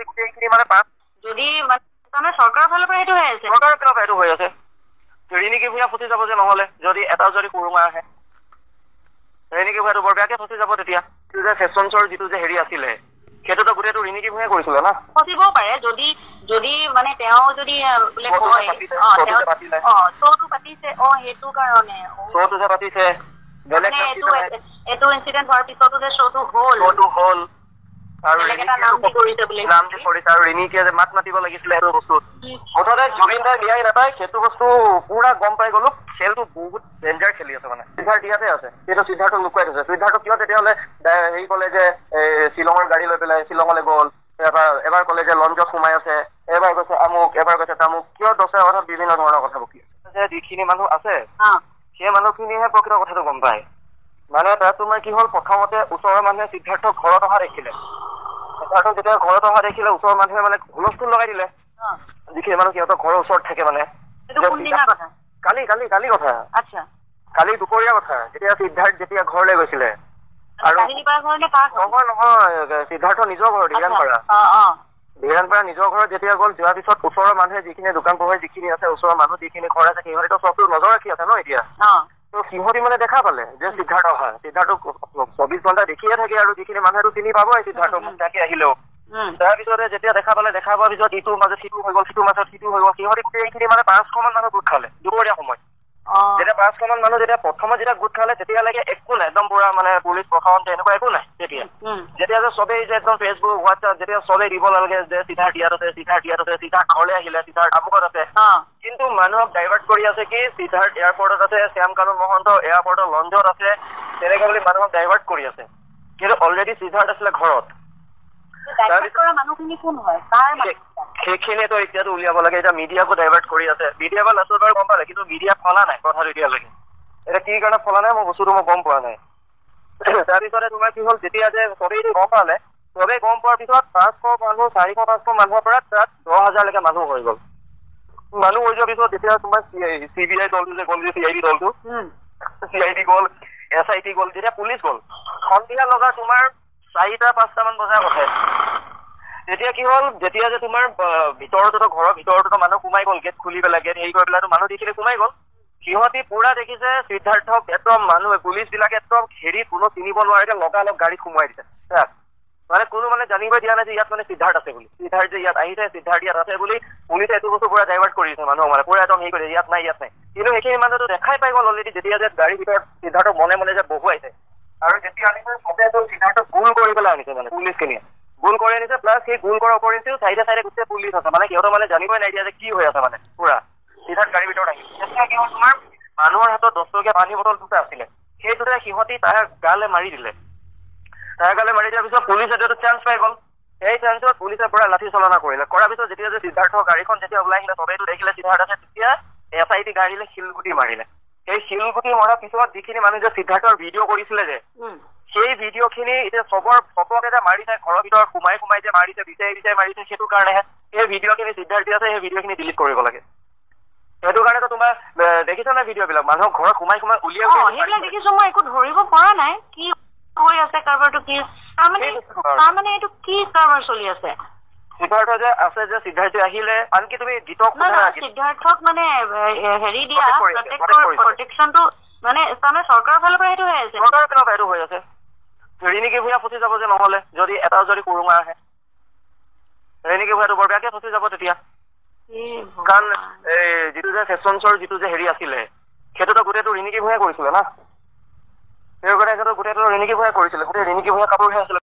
গোটেইখিনি মানে পাঁচ যদি মানে চৰকাৰৰ ফালৰ পৰা সেইটো হৈ আছে চৰকাৰৰ ফালৰ পৰা এইটো হৈ আছে ৰিণিকী ভূঞা ফচি যাব যে নহলে যদি এটা যদি কুৰুমা আহে ৰিণিকী ভূঞাটো বৰ বেয়াকে ফচি যাব তেতিয়া এইটো যে ফেশ্বন শ্ব'ৰ যিটো যে হেৰি আছিলে সেইটোতো গোটেইটো ৰিণিকী ভূঞাই কৰিছিলে না ফচিবও পাৰে যদি মানে তেওঁ যদি বোলে কয় শ্ব'টো পাতিছে সেইটো কাৰণে শ্ব'টো যে পাতিছে বেলেগ এইটো ইনচিডেণ্ট হোৱাৰ পিছতো যে শ্ব'টো হ'ল আৰু নাম দি কৰিছে আৰু ৰিণিকীয়ে যে মাত মাতিব লাগিছিলে সেইটো বস্তু মুঠতে জুবিন দাই ন্যায় নাপায় সেইটো বস্তু পুৰা গম পাই গলো খেলটো বহুত ডেঞ্জাৰ খেলি আছে মানে সিদ্ধাৰ্থ ইয়াতে আছে সেইটো সিদ্ধাৰ্থক লুকুৱাই থৈছে সিদ্ধাৰ্থক কিয় তেতিয়াহ'লে হেৰি ক'লে যে শ্বিলঙৰ গাড়ী লৈ পেলাই শ্বিলঙলৈ গ'ল এবাৰ ক'লে যে লঞ্চত সোমাই আছে এবাৰ কৈছে আমুক এবাৰ কৈছে তামুক কিয় দছৰ কথা বিভিন্ন ধৰণৰ কথা বকি আছে যে যিখিনি মানুহ আছে সেই মানুহখিনিহে প্ৰকৃত কথাটো গম পায় মানে তাত তোমাৰ কি হ'ল প্ৰথমতে ওচৰৰ মানুহে সিদ্ধাৰ্থক ঘৰত অহা দেখিলে সিদ্ধাৰ্থক যেতিয়া ঘৰত অহা দেখিলে ওচৰৰ মানুহে মানে হুলস্থুল লগাই দিলে যিখিনি মানুহ সিহঁতৰ ঘৰৰ ওচৰত থাকে মানে কালি কথা কালি দুপৰীয়া কথা যেতিয়া সিদ্ধাৰ্থ যেতিয়া ঘৰলৈ গৈছিলে আৰু নহয় সিদ্ধাৰ্থ নিজৰ ঘৰ ধীৰাণপাৰা নিজৰ ঘৰত যেতিয়া গ'ল যোৱাৰ পিছত ওচৰৰ মানুহে যিখিনি দোকান পোহাৰ যিখিনি আছে ওচৰৰ মানুহ যিখিনি ঘৰ আছে সিহঁতেতো চবটো নজৰ ৰাখি আছে ন এতিয়া তো সিহঁতি মানে দেখা পালে যে সিদ্ধাৰ্থ অহা সিদ্ধাৰ্থক 24 ঘণ্টা দেখিয়ে থাকে আৰু যিখিনি মানুহেতো চিনি পাবই সিদ্ধাৰ্থক তাকে আহিলেও তাৰপিছতে যেতিয়া দেখা পোৱাৰ পিছত ইটোৰ মাজত সিটো হৈ গ'ল সিটোৰ মাজত সিটো হৈ গ'ল সিহঁতি গোটেইখিনি মানে 500 মান মানুহ গোট খালে দুপৰীয়া সময়ত যেতিয়া 500 মান মানুহ যেতিয়া প্ৰথমত যেতিয়া গোট খালে তেতিয়ালৈকে একো নাই একদম পুৰা মানে পুলিচ প্ৰশাসন এনেকুৱা একো নাই যেতিয়া যে চবেই যে একদম ফেচবুক হোৱাটছআপ যেতিয়া চবেই দিব লাগে যে সিদ্ধাৰ্থ ইয়াত আছে সিদ্ধাৰ্থ ঘৰলৈ আহিলে সিদ্ধাৰ্থ আমুকত আছে কিন্তু মানুহক ডাইভাৰ্ট কৰি আছে কি সিদ্ধাৰ্থ এয়াৰপৰ্টত আছে শ্যাম কানুন মহন্ত এয়াৰপৰ্টৰ লঞ্চত আছে তেনেকে বুলি মানুহক ডাইভাৰ্ট কৰি আছে কিন্তু অলৰেডি সিদ্ধাৰ্থ আছিলে ঘৰত সেইখিনিতো এতিয়াতো উলিয়াব লাগে এতিয়া মিডিয়াকো ডাইভাৰ্ট কৰি আছে মিডিয়াকো লাষ্টত বাৰু গম পালে কিন্তু মিডিয়া ফলা নাই কথাটো এতিয়ালৈকে এতিয়া কি কাৰণে ফলা নাই মই বস্তুটো মই গম পোৱা নাই তাৰপিছতে তোমাৰ কি হ'ল যেতিয়া যে চবেই গম পালে চবেই গম পোৱাৰ পিছত 500 মানুহ 400-500 মানুহৰ পৰা তাত 10,000লৈকে মানুহ হৈ গ'ল মানুহ হৈ যোৱাৰ পিছত যেতিয়া তোমাৰ CBI দলটো যে গ'ল CID দলটো CID গ'ল SIT গ'ল যেতিয়া পুলিচ গ'ল সন্ধিয়া লগা তোমাৰ 4টা-5টা মান বজাৰ কথা তেতিয়া কি হ'ল যেতিয়া যে তোমাৰ ভিতৰতো ঘৰৰ ভিতৰতো মানুহ সোমাই গ'ল গেট খুলি পেলাই গেট হেৰি কৰি পেলাই মানুহ দেখিলে সোমাই গ'ল সিহঁতি পুৰা দেখিছে সিদ্ধাৰ্থক একদম মানুহে পুলিচ বিলাকে একদম ঘেৰি কোনো চিনিব নোৱাৰে লগালগ গাড়ীত সোমোৱাই দিছে মানে কোনো মানে জানিবই দিয়া নাই যে ইয়াত মানে সিদ্ধাৰ্থ আছে বুলি সিদ্ধাৰ্থ যে ইয়াত আহিছে সিদ্ধাৰ্থ ইয়াত আছে বুলি পুলিচে এইটো বস্তু পুৰা ডাইভাৰ্ট কৰি দিছে মানুহক মানে পুৰা একদম হেৰি কৰিছে ইয়াত নাই কিন্তু সেইখিনি মানুহটো দেখাই পাই গ'ল অলৰেডি যেতিয়া যে গাড়ীৰ ভিতৰত সিদ্ধাৰ্থক মনে যে বহুৱাইছে আৰু যেতিয়া আনিছে চবেইতো সিদ্ধাৰ্থক গোল কৰি পেলাই আনিছে মানে পুলিচখিনিয়ে গোল কৰি আনিছে প্লাছ সেই গোল কৰাৰ উপৰিও চাইডে গোটেই পুলিচ আছে মানে সিহঁতৰ মানে জানিবই নাই দিয়া যে কি হৈ আছে মানে পুৰা সিদ্ধাৰ্থ গাড়ীৰ ভিতৰত আহিছে তেতিয়া কি হ'ল তোমাৰ মানুহৰ হাতত 10 টকীয়া পানী বটল দুটা আছিলে সেই দুটা সিহঁতি তাৰ গালে মাৰি দিলে মাৰি দিয়াৰ পিছত পুলিচে এইটো চান্স পাই গ'ল সেই চান্সত পুলিচে পুৰা লাঠি চলনা কৰিলে কৰাৰ পিছত যেতিয়া যে সিদ্ধাৰ্থৰ গাড়ীখন যেতিয়া ওলাই আহিলে চবেইটো দেখিলে সিদ্ধাৰ্থ আছে তেতিয়া SIT গাড়ীলে শিলগুটি মাৰিলে সেই শিলগুটি মৰাৰ পিছত যিখিনি মানুহ যে সিদ্ধাৰ্থৰ ভিডিঅ' কৰিছিলে যে সেই ভিডিঅ' খিনি এতিয়া চবৰ ফটোকে যে মাৰিছে ঘৰৰ ভিতৰত সোমাই যে মাৰিছে বিচাৰি মাৰিছে সেইটো কাৰণেহে সেই ভিডিঅ' খিনি সিদ্ধাৰ্থ আছে সেই ভিডিঅ' খিনি ডিলিট কৰিব লাগে সেইটো কাৰণেতো তোমাৰ দেখিছা না ভিডিঅ' বিলাক মানুহক ঘৰত সোমাই উলিয়াই সেইবিলাক দেখিছো মই একো ধৰিব পৰা নাই কি হৈ আছে কাৰবাৰটো কি তাৰমানে এইটো কি কাৰবাৰ চলি আছে সিদ্ধাৰ্থ যে আছে যে সিদ্ধাৰ্থ আহিলে আনকি তুমি গীতক সিদ্ধাৰ্থক মানে হেৰি দিয়া প্ৰটেকশ্যনটো মানে চৰকাৰৰ ফালৰ পৰা সেইটো হৈ আছে চৰকাৰৰ ফালৰ পৰা সেইটো হৈ আছে ৰিণিকী ভূঞা ফচি যাব যে নহলে যদি এটা যদি কুৰুমা আহে ৰিণিকী ভূঞাটো বৰ বেয়াকে ফচি যাব তেতিয়া কাৰণ যিটো যে ফেশ্বন শ্ব'ৰ যিটো যে হেৰি আছিলে সেইটোতো গোটেইটো ৰিণিকী ভূঞাই কৰিছিলে না সেই গোটেইটো ৰিণিকী ভূঞাই কৰিছিলে গোটেই ৰিণিকী ভূঞা কাপোৰহে আছিলে